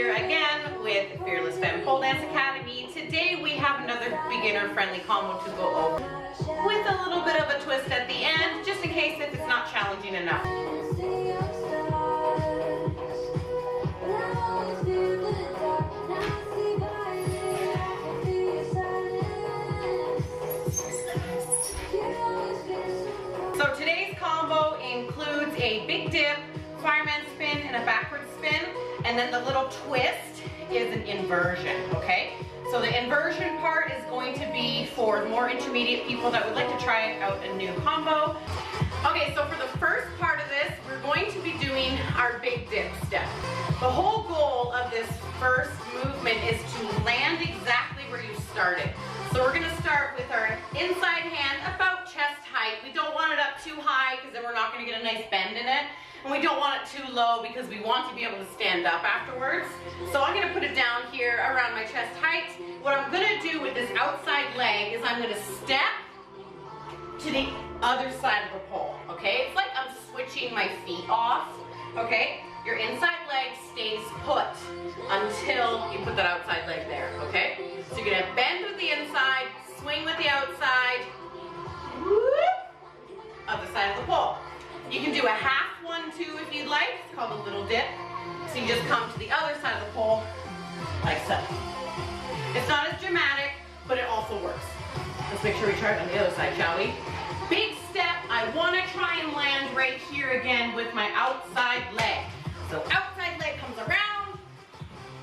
here again with Fearless Femme Pole Dance Academy. Today we have another beginner-friendly combo to go over with a little bit of a twist at the end, just in case if it's not challenging enough. So today's combo includes a big dip, fireman spin, and a backward spin, and then the little twist is an inversion, okay? So the inversion part is going to be for more intermediate people that would like to try out a new combo. Okay, so for the first part of this, we're going to be doing our big dip step. The whole goal of this first movement is to land exactly where you started. So we're gonna start with our inside hand about chest height. We don't want it up too high because then we're not gonna get a nice bend in it. And we don't want it too low because we want to be able to stand up afterwards. So I'm gonna put it down here around my chest height. What I'm gonna do with this outside leg is I'm gonna step to the other side of the pole, okay? It's like I'm switching my feet off, okay? Your inside leg stays put until you put that outside leg there, okay? So you're gonna bend with the inside, swing with the outside, whoop, other side of the pole. You can do a half 1-2 if you'd like. It's called a little dip. So you just come to the other side of the pole, like so. It's not as dramatic, but it also works. Let's make sure we try it on the other side, shall we? Big step. I want to try and land right here again with my outside leg. So outside leg comes around.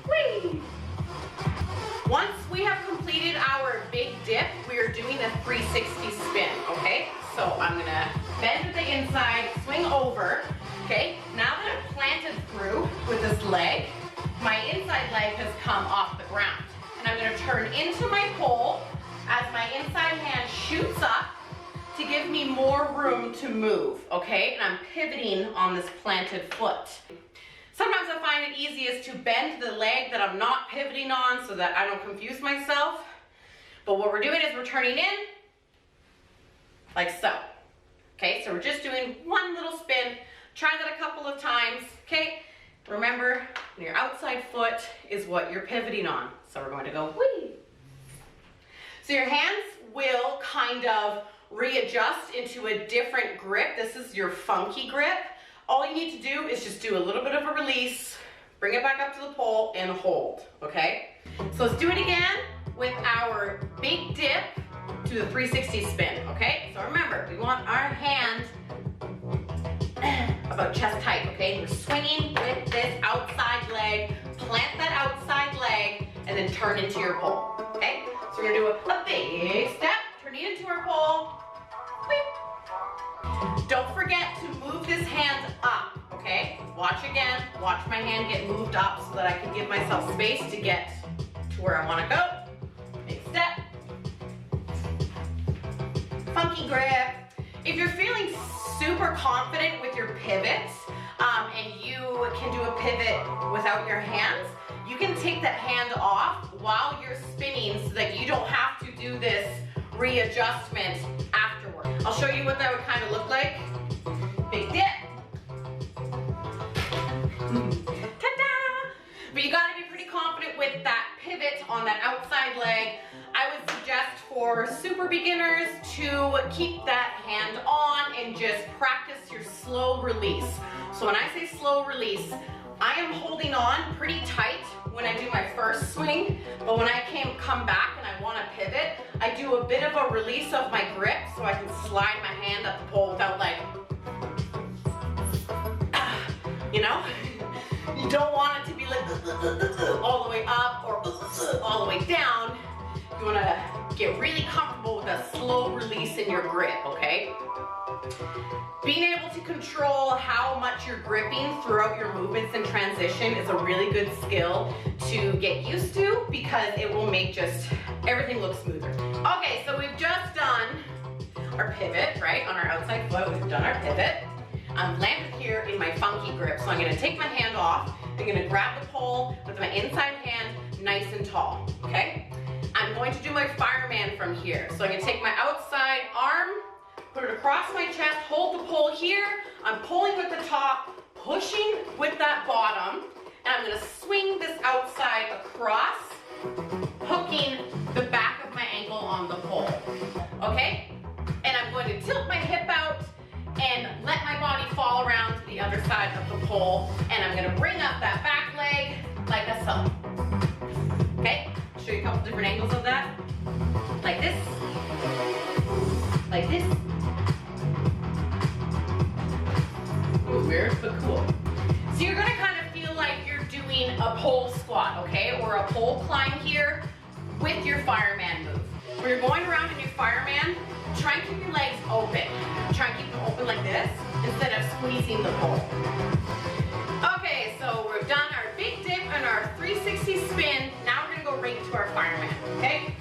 Whee! Once we have completed our big dip, we are doing a 360 spin, okay? So I'm gonna bend to the inside, swing over, okay? Now that I'm planted through with this leg, my inside leg has come off the ground. And I'm gonna turn into my pole as my inside hand shoots up to give me more room to move, okay? And I'm pivoting on this planted foot. Sometimes I find it easiest to bend the leg that I'm not pivoting on so that I don't confuse myself. But what we're doing is we're turning in like so. Okay, so we're just doing one little spin. Try that a couple of times, okay? Remember, your outside foot is what you're pivoting on. So we're going to go whee. So your hands will kind of readjust into a different grip. This is your funky grip. All you need to do is just do a little bit of a release, bring it back up to the pole, and hold, okay? So let's do it again with our big dip to the 360 spin, okay? So remember, we want our hand about chest height, okay? We're swinging with this outside leg, plant that outside leg, and then turn into your pole, okay? So we're gonna do a big step, turning into our pole, whip. Don't forget to move this hand up, okay? Watch again, watch my hand get moved up so that I can give myself space to get to where I wanna go. Big step. Funky grip. If you're feeling super confident with your pivots and you can do a pivot without your hands, you can take that hand off while you're spinning so that you don't have to do this readjustment afterward. I'll show you what that would kind of look like. Big dip. Ta-da! But you gotta be pretty confident with that pivot on that outside leg. I would suggest for super beginners to keep that hand on and just practice your slow release. So when I say slow release, I am holding on pretty tight when I do my first swing, but when I come back and I want to pivot, I do a bit of a release of my grip so I can slide my hand up the pole without like, you know? You don't want it to be like all the way up or all the way down. You want to get really comfortable with a slow release in your grip, okay? Being able to control how much you're gripping throughout your movements and transition is a really good skill to get used to because it will make just everything look smoother. Okay, so we've just done our pivot, right? On our outside foot, we've done our pivot. I'm landed here in my funky grip, so I'm gonna take my hand off. I'm gonna grab the pole with my inside hand nice and tall, okay? I'm going to do my fireman from here. So I'm gonna take my outside arm, put it across my chest, hold the pole here. I'm pulling with the top, pushing with that bottom, and I'm gonna swing this outside across, hooking the back of my ankle on the pole, okay? And I'm going to tilt my hip out and let my body fall around to the other side of the pole, and I'm gonna bring up that back leg like a so. Okay, I'll show you a couple different angles of that. Like this, like this. Ooh, weird, but cool. So you're gonna kind of feel like you're doing a pole squat, okay? Or a pole climb here with your fireman move. When you're going around in your fireman, try and keep your legs open. Try and keep them open like this instead of squeezing the pole. Okay, so we've done our big dip and our 360 spin. Now we're gonna go right into our fireman, okay?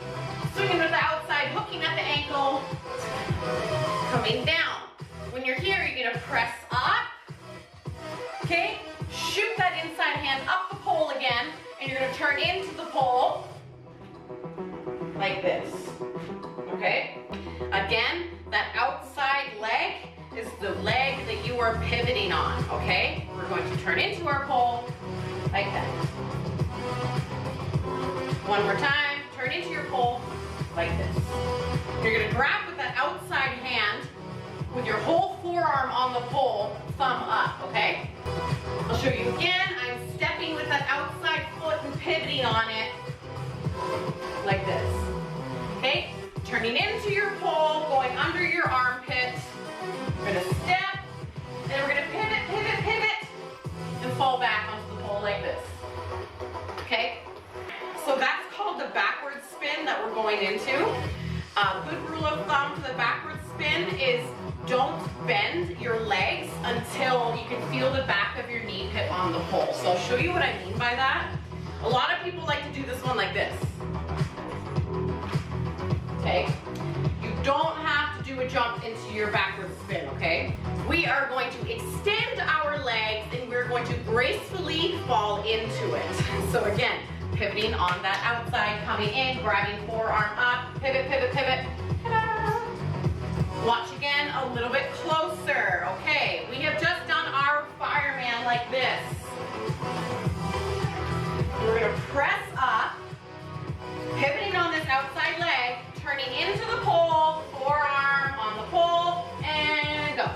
Swinging with the outside, hooking at the ankle, coming down. When you're here, you're gonna press up, okay? Shoot that inside hand up the pole again, and you're gonna turn into the pole like this, okay? Again, that outside leg is the leg that you are pivoting on, okay? We're going to turn into our pole like that. One more time, turn into your pole like this. You're gonna grab with that outside hand with your whole forearm on the pole, thumb up, okay? I'll show you again. I'm stepping with that outside foot and pivoting on it like this, okay? Turning into your pole, going under your armpit. We're gonna step, then we're gonna pivot, pivot, pivot, and fall back onto the pole like this, okay? So that's called the backward spin that we're going into. A good rule of thumb for the backward spin is don't bend your legs until you can feel the back of your knee pit on the pole. So I'll show you what I mean by that. A lot of people like to do this one like this. Okay? You don't have to do a jump into your backward spin, okay? We are going to extend our legs and we're going to gracefully fall into it. So again, pivoting on that outside, coming in, grabbing forearm up, pivot, pivot, pivot. Ta-da! Watch again a little bit closer. Okay, we have just done our fireman like this. We're gonna press up, pivoting on this outside leg, turning into the pole, forearm on the pole, and go.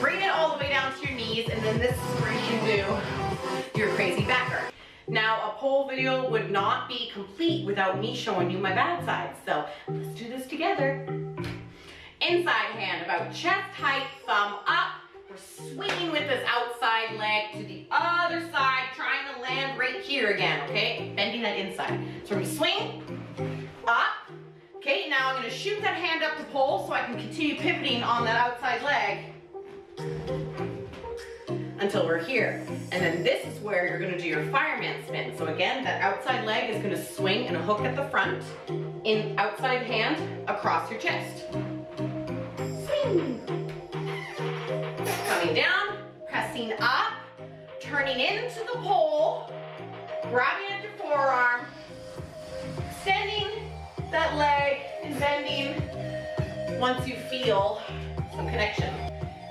Bring it all the way down to your knees, and then this is where you can do your crazy backer. Now, a pole video would not be complete without me showing you my bad side, so let's do this together. Inside hand, about chest height, thumb up. We're swinging with this outside leg to the other side, trying to land right here again, okay? Bending that inside. So we're gonna swing, up. Okay, now I'm gonna shoot that hand up to pole so I can continue pivoting on that outside leg until we're here. And then this is where you're gonna do your fireman spin. So again, that outside leg is gonna swing and hook at the front, in outside hand across your chest. Swing. Coming down, pressing up, turning into the pole, grabbing at your forearm, extending that leg and bending once you feel some connection.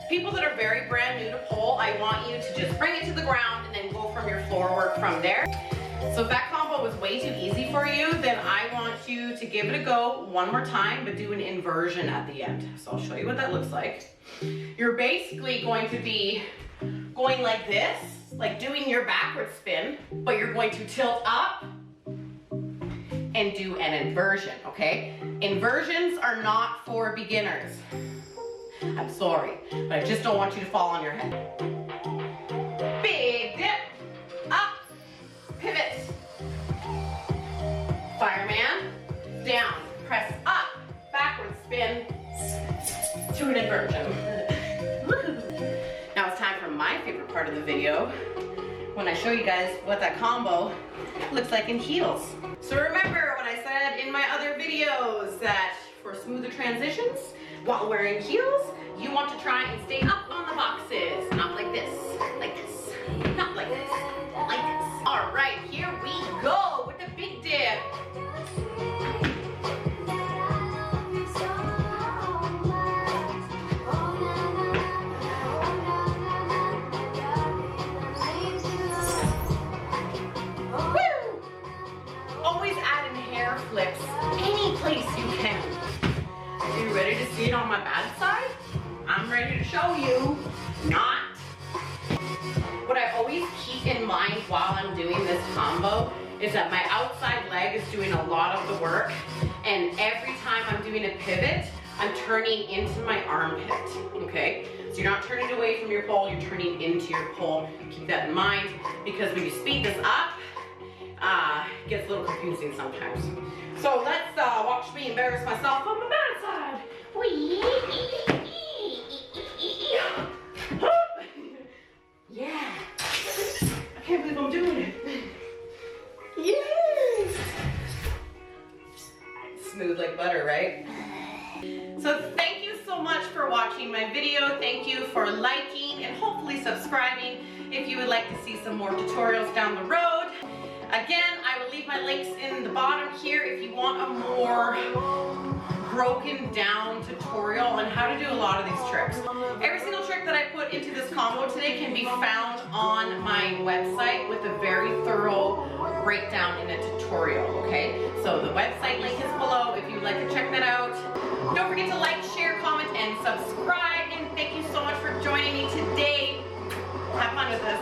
People that are very brand new to pole, I want you to just bring it to the ground and then go from your floor work from there. So if that combo was way too easy for you, then I want you to give it a go one more time, but do an inversion at the end. So I'll show you what that looks like. You're basically going to be going like this, like doing your backward spin, but you're going to tilt up and do an inversion, okay? Inversions are not for beginners. I'm sorry, but I just don't want you to fall on your head. Big dip, up, pivot. Fireman, down, press up, backward spin, to an inversion. Now it's time for my favorite part of the video, when I show you guys what that combo looks like in heels. So remember what I said in my other videos, that for smoother transitions, while wearing heels, you want to try and stay up on the boxes. Not like this, not like this, like this. All right, here we go with the big dip. to show you, not. What I always keep in mind while I'm doing this combo is that my outside leg is doing a lot of the work, and every time I'm doing a pivot, I'm turning into my armpit, okay? So you're not turning away from your pole, you're turning into your pole. Keep that in mind, because when you speed this up, it gets a little confusing sometimes. So let's watch me embarrass myself on the bad side. Yeah. I can't believe I'm doing it. Yes. Smooth like butter, right? So thank you so much for watching my video. Thank you for liking and hopefully subscribing if you would like to see some more tutorials down the road. Again, I will leave my links in the bottom here if you want a more broken down tutorial on how to do a lot of these tricks. Every single trick that I put into this combo today can be found on my website with a very thorough breakdown in a tutorial, okay? So the website link is below if you'd like to check that out. Don't forget to like, share, comment, and subscribe. And thank you so much for joining me today. Have fun with this.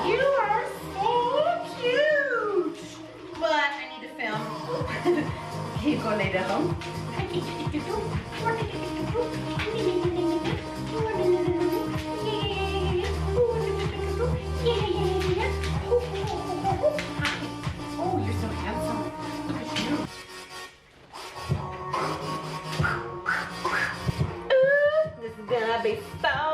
You are so cute. But I need to film. Okay, go lay down. Oh, you're so handsome. Look at you. Ooh, this is gonna be so